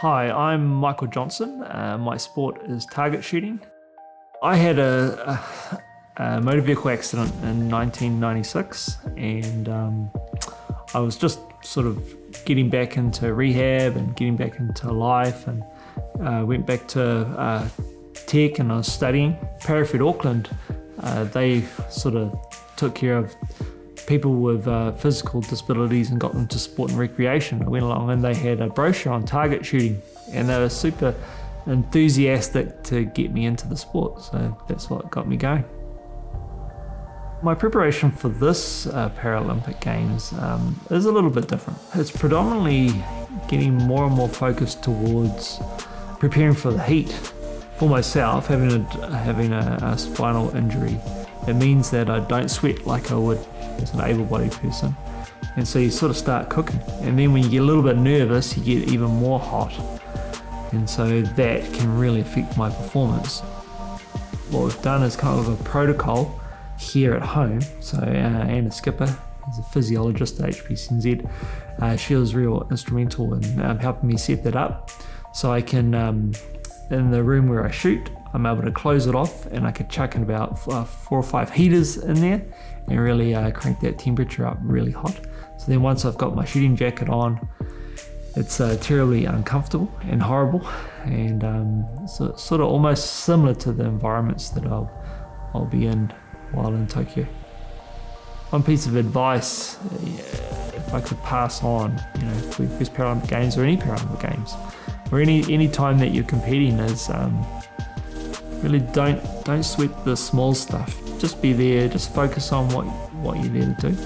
Hi, I'm Michael Johnson. My sport is target shooting. I had a motor vehicle accident in 1996 and I was just sort of getting back into rehab and getting back into life, and went back to tech, and I was studying. Paralympic Auckland, they sort of took care of people with physical disabilities and got them to sport and recreation. I went along and they had a brochure on target shooting, and they were super enthusiastic to get me into the sport, so that's what got me going. My preparation for this Paralympic Games is a little bit different. It's predominantly getting more and more focused towards preparing for the heat. For myself, having a spinal injury, it means that I don't sweat like I would as an able-bodied person. And so you sort of start cooking. And then when you get a little bit nervous, you get even more hot. And so that can really affect my performance. What we've done is kind of a protocol here at home. So Anna Skipper is a physiologist at HPCNZ. She was real instrumental in helping me set that up. So I can, in the room where I shoot, I'm able to close it off, and I could chuck in about 4 or 5 heaters in there and really crank that temperature up really hot. So then once I've got my shooting jacket on, it's terribly uncomfortable and horrible, and so sort of almost similar to the environments that I'll be in while in Tokyo. One piece of advice, if I could pass on, for these Paralympic Games or any Paralympic Games, or any time that you're competing, is really don't sweat the small stuff. Just be there, just focus on what you're there to do.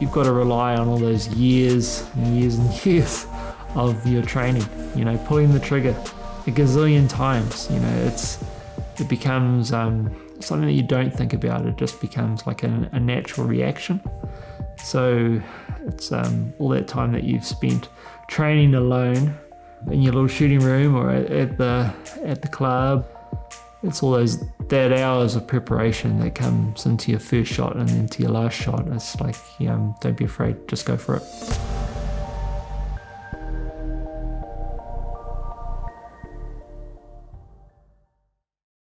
You've got to rely on all those years and years and years of your training, pulling the trigger a gazillion times. It becomes something that you don't think about. It just becomes like a natural reaction. So it's all that time that you've spent training alone in your little shooting room or at the club. It's all that hours of preparation that comes into your first shot and then to your last shot. It's like, don't be afraid, just go for it.